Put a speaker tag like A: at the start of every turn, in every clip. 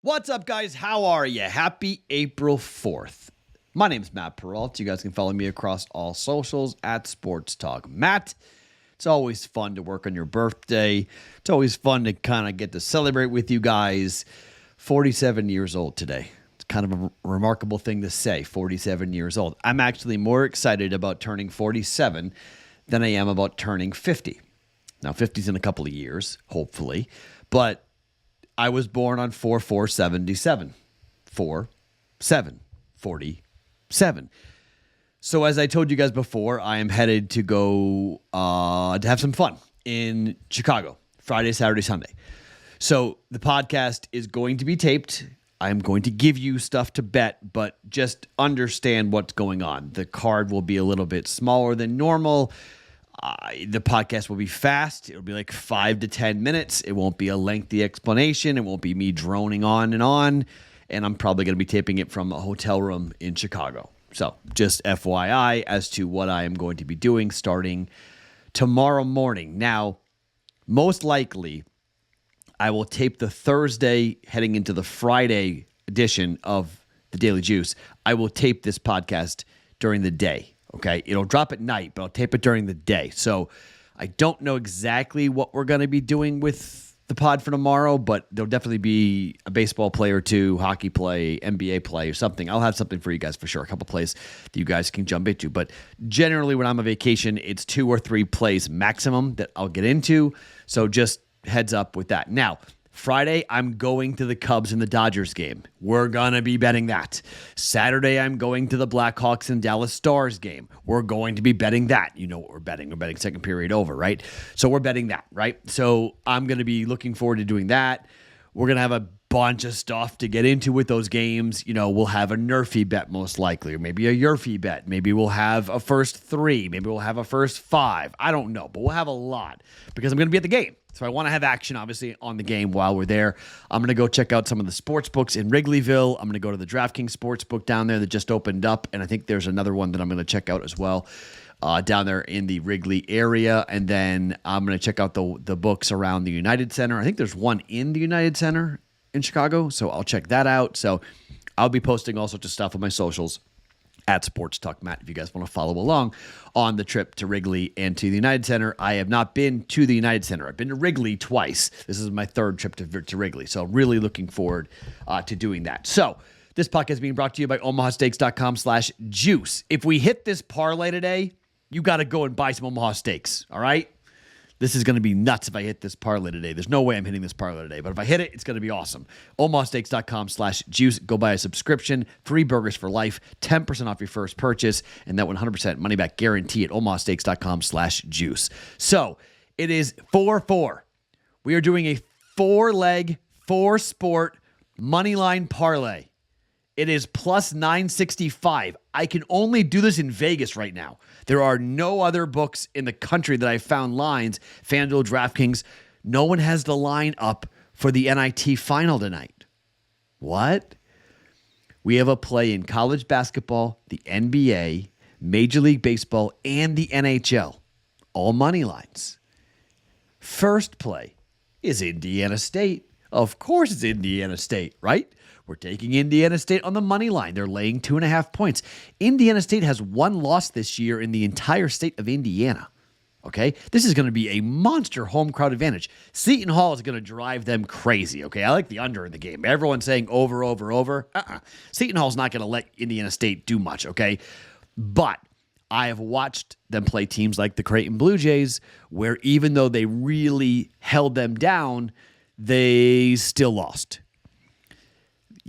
A: What's up, guys? How are you? Happy April 4th. My name's Matt Perrault. You guys can follow me across all socials at Sports Talk Matt. It's always fun to work on your birthday. It's always fun to kind of get to celebrate with you guys. 47 years old today. It's kind of a remarkable thing to say, 47 years old. I'm actually more excited about turning 47 than I am about turning 50. Now, 50's in a couple of years, hopefully, but I was born on 4/4/77. 4/7/47. So as I told you guys before, I am headed to go to have some fun in Chicago, Friday, Saturday, Sunday. So the podcast is going to be taped. I'm going to give you stuff to bet, but just understand what's going on. The card will be a little bit smaller than normal. The podcast will be fast. It'll be like 5 to 10 minutes. It won't be a lengthy explanation. It won't be me droning on. And I'm probably going to be taping it from a hotel room in Chicago. So just FYI as to what I am going to be doing starting tomorrow morning. Now, most likely, I will tape the Thursday heading into the Friday edition of the Daily Juice. I will tape this podcast during the day. Okay, it'll drop at night, but I'll tape it during the day. So I don't know exactly what we're going to be doing with the pod for tomorrow, but there'll definitely be a baseball play or two, hockey play, NBA play or something. I'll have something for you guys for sure, a couple plays that you guys can jump into. But generally when I'm on vacation, it's 2 or 3 plays maximum that I'll get into. So just heads up with that. Now, Friday, I'm going to the Cubs and the Dodgers game. We're going to be betting that. Saturday, I'm going to the Blackhawks and Dallas Stars game. We're going to be betting that. You know what we're betting. We're betting second period over, right? So we're betting that, right? So I'm going to be looking forward to doing that. We're going to have a bunch of stuff to get into with those games. You know, we'll have a Nerfy bet most likely, or maybe a Yerfy bet. Maybe we'll have a first 3. Maybe we'll have a first 5. I don't know, but we'll have a lot because I'm going to be at the game. So I want to have action, obviously, on the game while we're there. I'm going to go check out some of the sports books in Wrigleyville. I'm going to go to the DraftKings Sportsbook down there that just opened up, and I think there's another one that I'm going to check out as well down there in the Wrigley area. And then I'm going to check out the books around the United Center. I think there's one in the United Center in Chicago, so I'll check that out. So I'll be posting all sorts of stuff on my socials at Sports Talk Matt if you guys want to follow along on the trip to Wrigley and to the United Center. I have not been to the United Center. I've been to Wrigley twice. This is my 3rd trip to Wrigley, so really looking forward to doing that. So this podcast is being brought to you by omahasteaks.com/juice. If we hit this parlay today, you got to go and buy some Omaha Steaks, all right? This is going to be nuts if I hit this parlay today. There's no way I'm hitting this parlay today, but if I hit it, it's going to be awesome. omahasteaks.com/juice. Go buy a subscription, free burgers for life, 10% off your first purchase, and that 100% money back guarantee at omahasteaks.com/juice. So it is 4-4. We are doing a 4-leg, 4-sport moneyline parlay. It is plus 965. I can only do this in Vegas right now. There are no other books in the country that I've found lines. FanDuel, DraftKings, no one has the line up for the NIT final tonight. What? We have a play in college basketball, the NBA, Major League Baseball, and the NHL. All money lines. First play is Indiana State. Of course it's Indiana State, right? We're taking Indiana State on the money line. They're laying 2.5 points. Indiana State has 1 loss this year in the entire state of Indiana. Okay? This is going to be a monster home crowd advantage. Seton Hall is going to drive them crazy. Okay? I like the under in the game. Everyone's saying over, over, over. Seton Hall's not going to let Indiana State do much. Okay? But I have watched them play teams like the Creighton Blue Jays, where even though they really held them down, they still lost.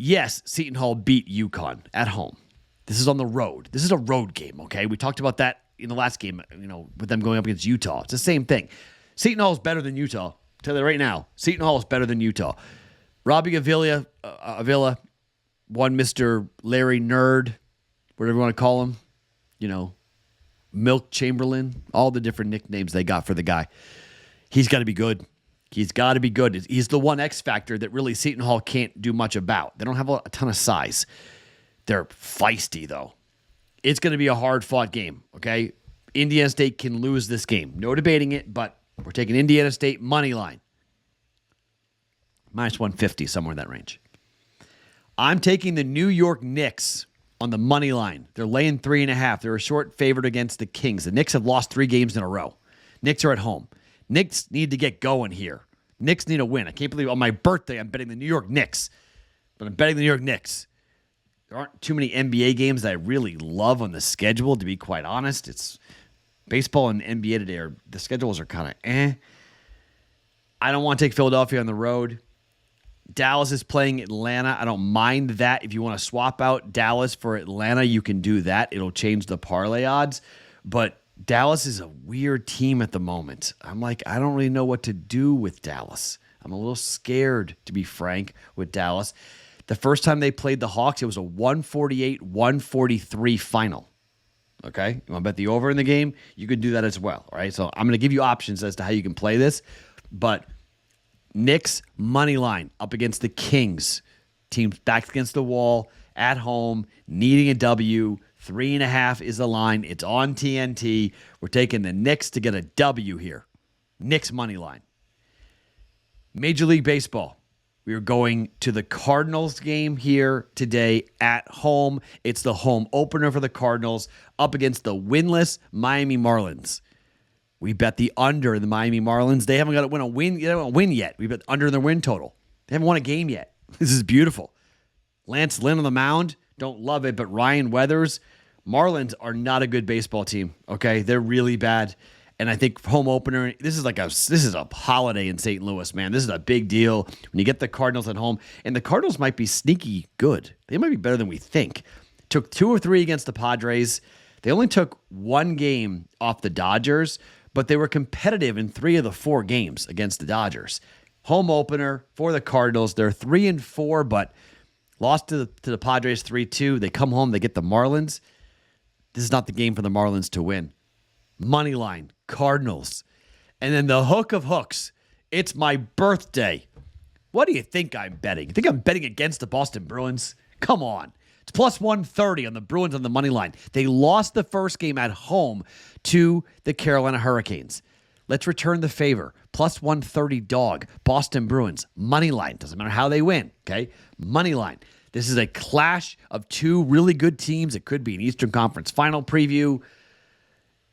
A: Yes, Seton Hall beat UConn at home. This is on the road. This is a road game, okay? We talked about that in the last game, with them going up against Utah. It's the same thing. Seton Hall is better than Utah. I'll tell you right now. Seton Hall is better than Utah. Robbie Avila, one Mr. Larry Nerd, whatever you want to call him, Milk Chamberlain, all the different nicknames they got for the guy. He's got to be good. He's got to be good. He's the one X factor that really Seton Hall can't do much about. They don't have a ton of size. They're feisty, though. It's going to be a hard-fought game, okay? Indiana State can lose this game. No debating it, but we're taking Indiana State money line. Minus 150, somewhere in that range. I'm taking the New York Knicks on the money line. They're laying 3.5. They're a short favorite against the Kings. The Knicks have lost 3 games in a row. Knicks are at home. Knicks need to get going here. Knicks need a win. I can't believe on my birthday I'm betting the New York Knicks. But I'm betting the New York Knicks. There aren't too many NBA games that I really love on the schedule, to be quite honest. It's baseball and NBA today, the schedules are kind of eh. I don't want to take Philadelphia on the road. Dallas is playing Atlanta. I don't mind that. If you want to swap out Dallas for Atlanta, you can do that. It'll change the parlay odds. But Dallas is a weird team at the moment. I'm like, I don't really know what to do with Dallas. I'm a little scared, to be frank, with Dallas. The first time they played the Hawks, it was a 148-143 final. Okay? You want to bet the over in the game? You can do that as well. All right? So I'm going to give you options as to how you can play this. But Knicks money line up against the Kings. Teams back against the wall, at home, needing a W. 3.5 is the line. It's on TNT. We're taking the Knicks to get a W here. Knicks money line. Major League Baseball. We are going to the Cardinals game here today at home. It's the home opener for the Cardinals up against the winless Miami Marlins. We bet the under in the Miami Marlins. They haven't got to win yet. We bet under their win total. They haven't won a game yet. This is beautiful. Lance Lynn on the mound. Don't love it, but Ryan Weathers. Marlins are not a good baseball team. Okay, they're really bad. And I think home opener. This is a holiday in St. Louis, man. This is a big deal when you get the Cardinals at home. And the Cardinals might be sneaky good. They might be better than we think. Took 2 or 3 against the Padres. They only took 1 game off the Dodgers, but they were competitive in 3 of the 4 games against the Dodgers. Home opener for the Cardinals. They're 3-4, but lost to the Padres 3-2. They come home, they get the Marlins. This is not the game for the Marlins to win. Money line, Cardinals. And then the hook of hooks. It's my birthday. What do you think I'm betting? You think I'm betting against the Boston Bruins? Come on. It's plus 130 on the Bruins on the money line. They lost the first game at home to the Carolina Hurricanes. Let's return the favor. Plus 130 dog. Boston Bruins. Money line. Doesn't matter how they win. Okay? Money line. This is a clash of 2 really good teams. It could be an Eastern Conference final preview.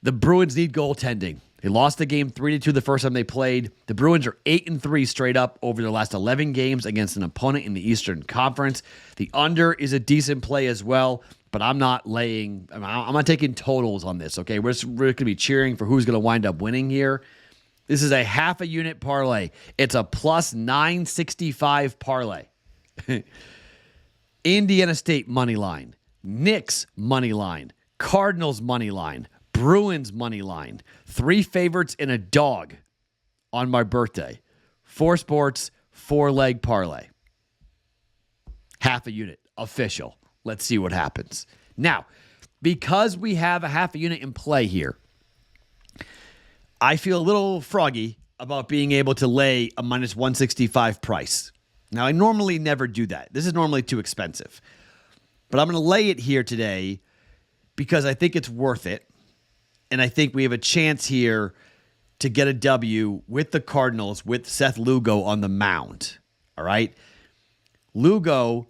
A: The Bruins need goaltending. They lost the game 3-2 the first time they played. The Bruins are 8-3 straight up over their last 11 games against an opponent in the Eastern Conference. The under is a decent play as well, but I'm not taking totals on this, okay? We're going to be cheering for who's going to wind up winning here. This is a half a unit parlay. It's a plus 965 parlay. Indiana State money line, Knicks money line, Cardinals money line, Bruins money line, 3 favorites and a dog on my birthday. 4 sports, 4-leg parlay. Half a unit, official. Let's see what happens. Now, because we have a half a unit in play here, I feel a little froggy about being able to lay a minus 165 price. Now, I normally never do that. This is normally too expensive. But I'm going to lay it here today because I think it's worth it. And I think we have a chance here to get a W with the Cardinals with Seth Lugo on the mound. All right? Lugo,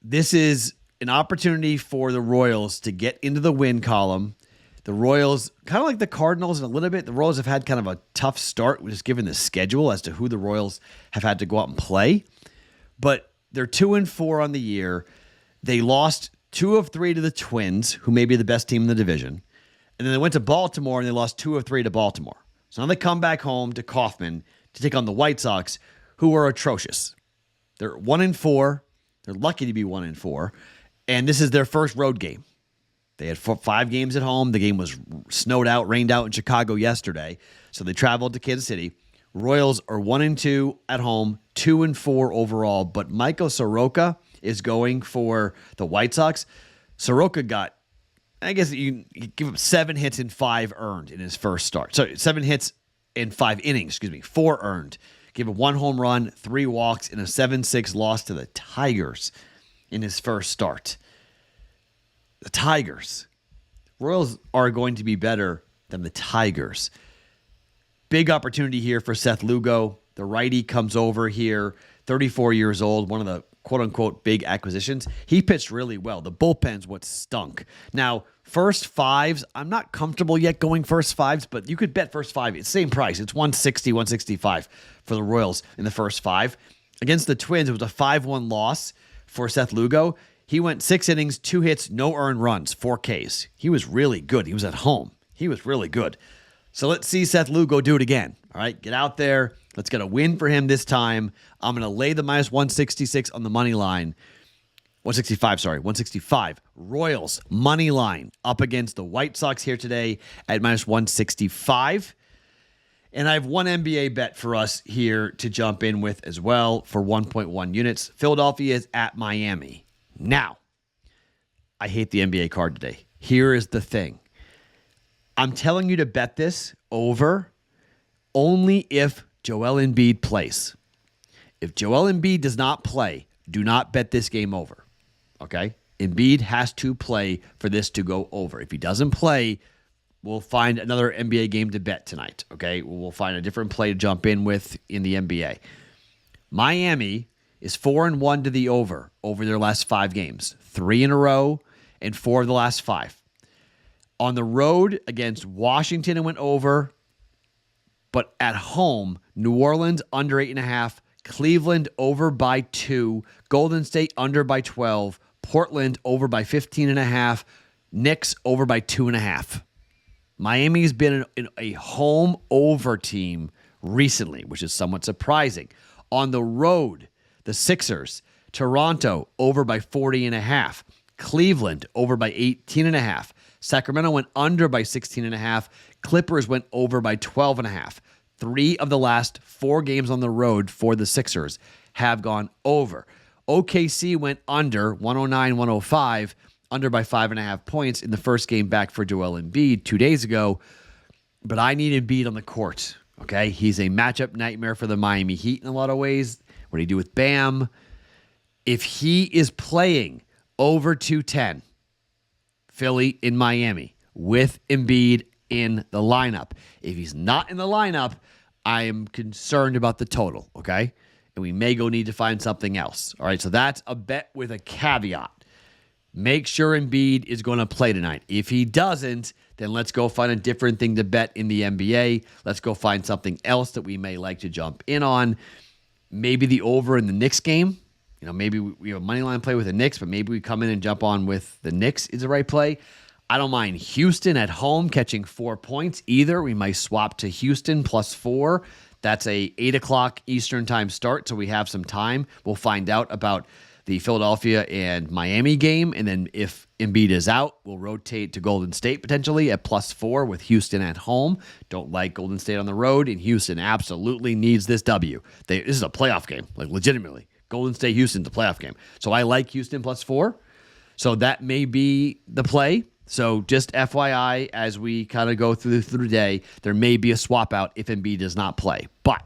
A: this is an opportunity for the Royals to get into the win column. The Royals, kind of like the Cardinals in a little bit, the Royals have had kind of a tough start, just given the schedule as to who the Royals have had to go out and play. But they're 2-4 on the year. They lost 2 of 3 to the Twins, who may be the best team in the division. And then they went to Baltimore, and they lost 2 of 3 to Baltimore. So now they come back home to Kauffman to take on the White Sox, who are atrocious. They're 1-4. They're lucky to be 1-4. And this is their first road game. They had 5 games at home. The game was snowed out, rained out in Chicago yesterday. So they traveled to Kansas City. Royals are 1-2 at home, 2-4 overall. But Michael Soroka is going for the White Sox. Soroka got, I guess you give him 7 hits and 5 earned in his first start. So 7 hits in 5 innings, 4 earned. Gave him 1 home run, 3 walks, and a 7-6 loss to the Tigers in his first start. The Tigers. Royals are going to be better than the Tigers. Big opportunity here for Seth Lugo. The righty comes over here. 34 years old, one of the quote-unquote big acquisitions. He pitched really well. The bullpen's what stunk. Now, first fives, I'm not comfortable yet going first fives, but you could bet first five. It's same price. It's 160, 165 for the Royals in the first five. Against the Twins, it was a 5-1 loss for Seth Lugo. He went 6 innings, 2 hits, no earned runs, 4 Ks. He was really good. He was at home. He was really good. So let's see Seth Lugo do it again. All right, get out there. Let's get a win for him this time. I'm going to lay the minus 166 on the money line. 165. Royals, money line, up against the White Sox here today at minus 165. And I have one NBA bet for us here to jump in with as well for 1.1 units. Philadelphia is at Miami. Now, I hate the NBA card today. Here is the thing. I'm telling you to bet this over only if Joel Embiid plays. If Joel Embiid does not play, do not bet this game over. Okay? Embiid has to play for this to go over. If he doesn't play, we'll find another NBA game to bet tonight. Okay? We'll find a different play to jump in with in the NBA. Miami is 4-1 to the over their last 5 games. 3 in a row and 4 of the last 5. On the road against Washington, it went over. But at home, New Orleans under 8.5, Cleveland over by 2, Golden State under by 12, Portland over by 15.5, Knicks over by 2.5. Miami's been a home over team recently, which is somewhat surprising. On the road, the Sixers, Toronto over by 40.5, Cleveland over by 18.5. Sacramento went under by 16.5. Clippers went over by 12.5. 3 of the last 4 games on the road for the Sixers have gone over. OKC went under 109-105, under by 5.5 points in the first game back for Joel Embiid 2 days ago. But I need Embiid on the court. Okay, he's a matchup nightmare for the Miami Heat in a lot of ways. What do you do with Bam? If he is playing over 210, Philly in Miami with Embiid in the lineup. If he's not in the lineup, I am concerned about the total, okay? And we may go need to find something else. All right, so that's a bet with a caveat. Make sure Embiid is going to play tonight. If he doesn't, then let's go find a different thing to bet in the NBA. Let's go find something else that we may like to jump in on. Maybe the over in the Knicks game. You know, maybe we have a money line play with the Knicks, but maybe we come in and jump on with the Knicks is the right play. I don't mind Houston at home catching 4 points either. We might swap to Houston plus 4. That's a 8 o'clock Eastern time start, so we have some time. We'll find out about the Philadelphia and Miami game, and then if Embiid is out, we'll rotate to Golden State potentially at plus 4 with Houston at home. Don't like Golden State on the road, and Houston absolutely needs this W. This is a playoff game, like legitimately. Golden State, Houston's a playoff game. So I like Houston plus 4. So that may be the play. So just FYI, as we kind of go through the day, there may be a swap out if Embiid does not play. But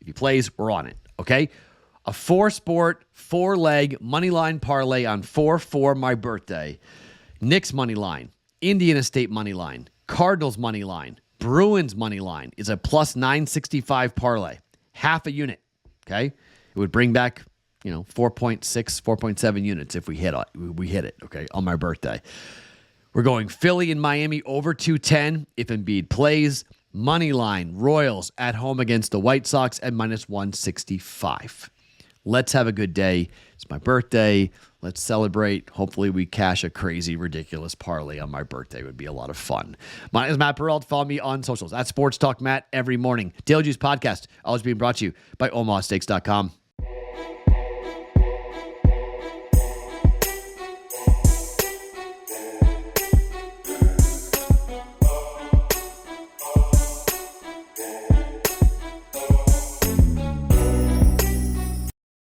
A: if he plays, we're on it, okay? A 4-sport, 4-leg money line parlay on 4-4 my birthday. Knicks money line, Indiana State money line, Cardinals money line, Bruins money line is a plus 965 parlay. Half a unit, okay? It would bring back 4.6, 4.7 units if we hit it, okay, on my birthday. We're going Philly and Miami over 210 if Embiid plays. Money line, Royals at home against the White Sox at minus 165. Let's have a good day. It's my birthday. Let's celebrate. Hopefully we cash a crazy, ridiculous parlay on my birthday. It would be a lot of fun. My name is Matt Perrault. Follow me on socials at Sports Talk Matt every morning. Daily Juice Podcast, always being brought to you by OmahaSteaks.com.